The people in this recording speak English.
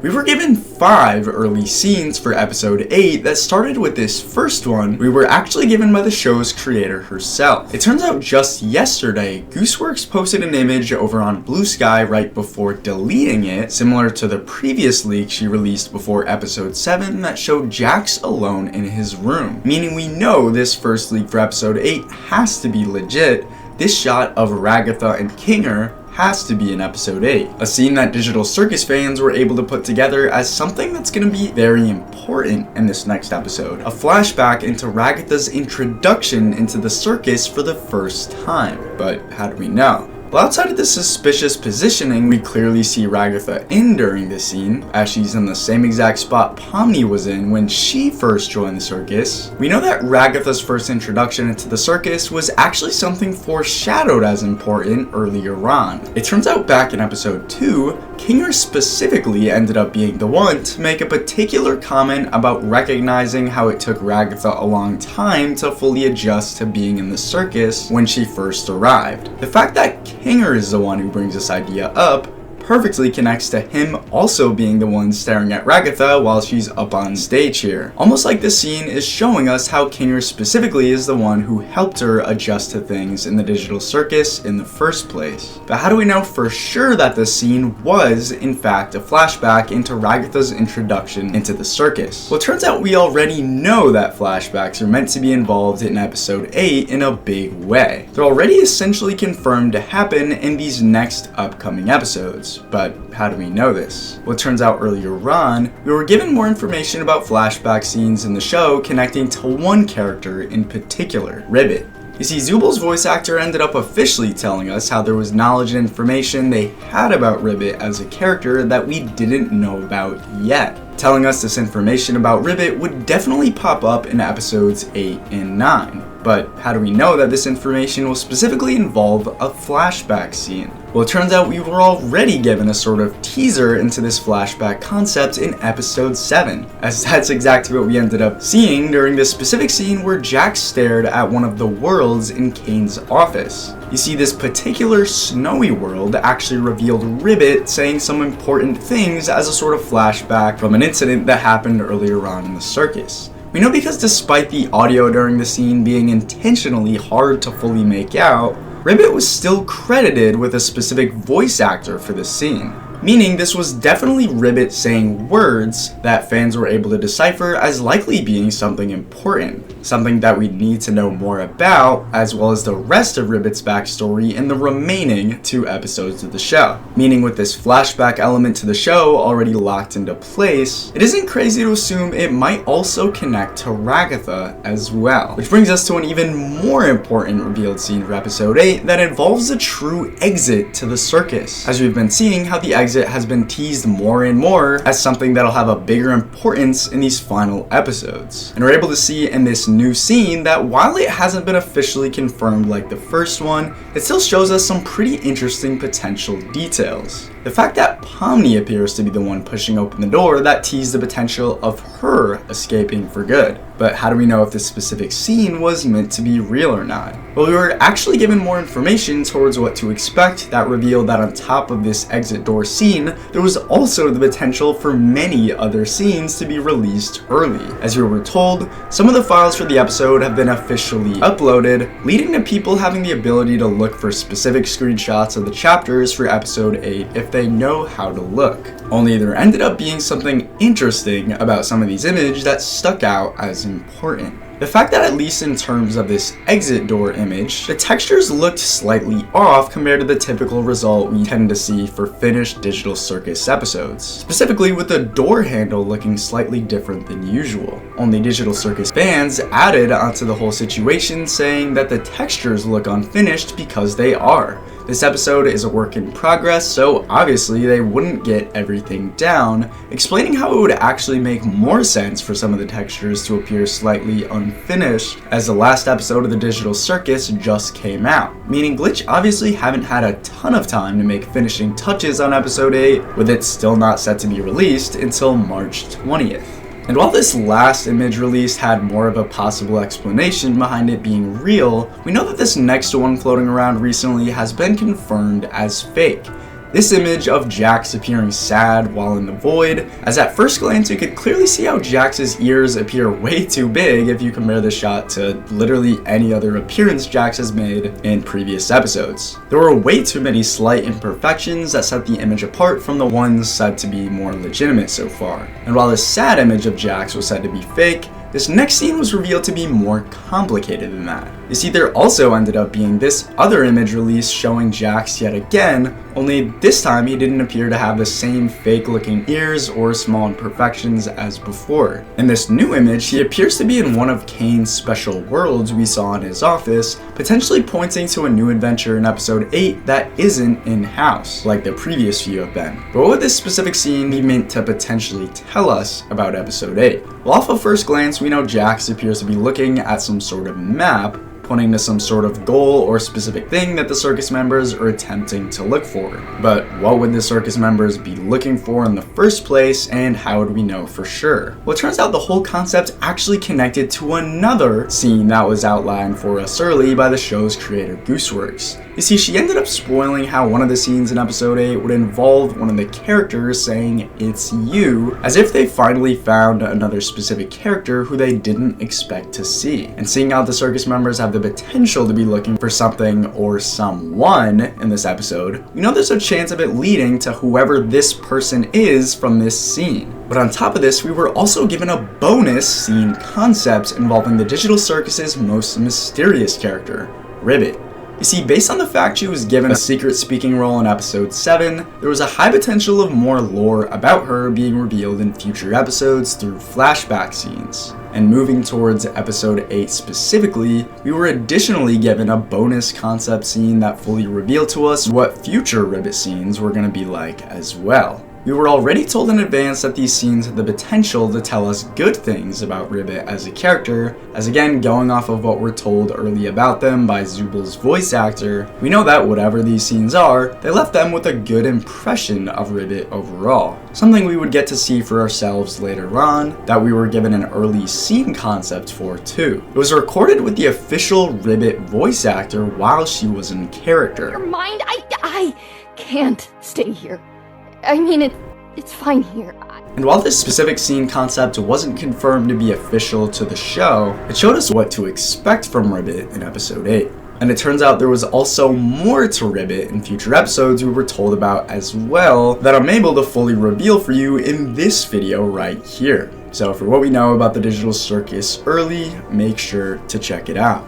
We were given 5 early scenes for episode 8 that started with this first one we were actually given by the show's creator herself. It turns out just yesterday, Gooseworks posted an image over on Blue Sky right before deleting it, similar to the previous leak she released before episode 7 that showed Jax alone in his room. Meaning we know this first leak for episode 8 has to be legit. This shot of Ragatha and Kinger has to be in episode 8. A scene that Digital Circus fans were able to put together as something that's going to be very important in this next episode. A flashback into Ragatha's introduction into the circus for the first time. But how do we know? Well, outside of this suspicious positioning we clearly see Ragatha in during this scene, as she's in the same exact spot Pomni was in when she first joined the circus, we know that Ragatha's first introduction into the circus was actually something foreshadowed as important earlier on. It turns out back in episode 2, Kinger specifically ended up being the one to make a particular comment about recognizing how it took Ragatha a long time to fully adjust to being in the circus when she first arrived. The fact that Kinger is the one who brings this idea up perfectly connects to him also being the one staring at Ragatha while she's up on stage here. Almost like this scene is showing us how Kinger specifically is the one who helped her adjust to things in the digital circus in the first place. But how do we know for sure that this scene was in fact a flashback into Ragatha's introduction into the circus? Well, it turns out we already know that flashbacks are meant to be involved in episode 8 in a big way. They're already essentially confirmed to happen in these next upcoming episodes. But how do we know this? Well, it turns out earlier on, we were given more information about flashback scenes in the show connecting to one character in particular, Ribbit. You see, Zubal's voice actor ended up officially telling us how there was knowledge and information they had about Ribbit as a character that we didn't know about yet. Telling us this information about Ribbit would definitely pop up in episodes 8 and 9. But how do we know that this information will specifically involve a flashback scene? Well, it turns out we were already given a sort of teaser into this flashback concept in episode 7, as that's exactly what we ended up seeing during this specific scene where Jax stared at one of the worlds in Kane's office. You see, this particular snowy world actually revealed Ribbit saying some important things as a sort of flashback from an incident that happened earlier on in the circus. We know because despite the audio during the scene being intentionally hard to fully make out, Ribbit was still credited with a specific voice actor for this scene. Meaning this was definitely Ribbit saying words that fans were able to decipher as likely being something important, something that we need to know more about, as well as the rest of Ribbit's backstory in the remaining 2 episodes of the show. Meaning with this flashback element to the show already locked into place, it isn't crazy to assume it might also connect to Ragatha as well. Which brings us to an even more important revealed scene for episode 8 that involves a true exit to the circus. As we've been seeing how the exit has been teased more and more as something that'll have a bigger importance in these final episodes. And we're able to see in this new scene that while it hasn't been officially confirmed like the first one, it still shows us some pretty interesting potential details. The fact that Pomni appears to be the one pushing open the door that teased the potential of her escaping for good. But how do we know if this specific scene was meant to be real or not? Well, we were actually given more information towards what to expect that revealed that on top of this exit door scene, there was also the potential for many other scenes to be released early. As we were told, some of the files for the episode have been officially uploaded, leading to people having the ability to look for specific screenshots of the chapters for episode 8 if they know how to look. Only there ended up being something interesting about some of these images that stuck out as important. The fact that at least in terms of this exit door image, the textures looked slightly off compared to the typical result we tend to see for finished Digital Circus episodes. Specifically with the door handle looking slightly different than usual. Only Digital Circus fans added onto the whole situation saying that the textures look unfinished because they are. This episode is a work in progress, so obviously they wouldn't get everything down, explaining how it would actually make more sense for some of the textures to appear slightly unfinished, as the last episode of the Digital Circus just came out, meaning Glitch obviously haven't had a ton of time to make finishing touches on episode 8, with it still not set to be released until March 20th. And while this last image release had more of a possible explanation behind it being real, we know that this next one floating around recently has been confirmed as fake. This image of Jax appearing sad while in the void, as at first glance you could clearly see how Jax's ears appear way too big if you compare this shot to literally any other appearance Jax has made in previous episodes. There were way too many slight imperfections that set the image apart from the ones said to be more legitimate so far. And while this sad image of Jax was said to be fake, this next scene was revealed to be more complicated than that. You see, there also ended up being this other image released showing Jax yet again, only this time he didn't appear to have the same fake looking ears or small imperfections as before. In this new image, he appears to be in one of Kane's special worlds we saw in his office, potentially pointing to a new adventure in episode 8 that isn't in-house, like the previous few have been. But what would this specific scene be meant to potentially tell us about episode 8? Well, off of first glance, we know Jax appears to be looking at some sort of map, pointing to some sort of goal or specific thing that the circus members are attempting to look for. But what would the circus members be looking for in the first place, and how would we know for sure? Well, it turns out the whole concept actually connected to another scene that was outlined for us early by the show's creator Gooseworks. You see, she ended up spoiling how one of the scenes in episode 8 would involve one of the characters saying, "It's you," as if they finally found another specific character who they didn't expect to see. And seeing how the circus members have the potential to be looking for something or someone in this episode, we know there's a chance of it leading to whoever this person is from this scene. But on top of this, we were also given a bonus scene concept involving the digital circus's most mysterious character, Ribbit. You see, based on the fact she was given a secret speaking role in episode 7, there was a high potential of more lore about her being revealed in future episodes through flashback scenes. And moving towards episode 8 specifically, we were additionally given a bonus concept scene that fully revealed to us what future Ribbit scenes were going to be like as well. We were already told in advance that these scenes had the potential to tell us good things about Ribbit as a character, as again, going off of what we're told early about them by Zubal's voice actor, we know that whatever these scenes are, they left them with a good impression of Ribbit overall. Something we would get to see for ourselves later on, that we were given an early scene concept for too. It was recorded with the official Ribbit voice actor while she was in character. Your mind, I can't stay here. I mean, it's fine here. And while this specific scene concept wasn't confirmed to be official to the show, it showed us what to expect from Ribbit in episode 8. And it turns out there was also more to Ribbit in future episodes we were told about as well that I'm able to fully reveal for you in this video right here. So for what we know about the digital circus early, make sure to check it out.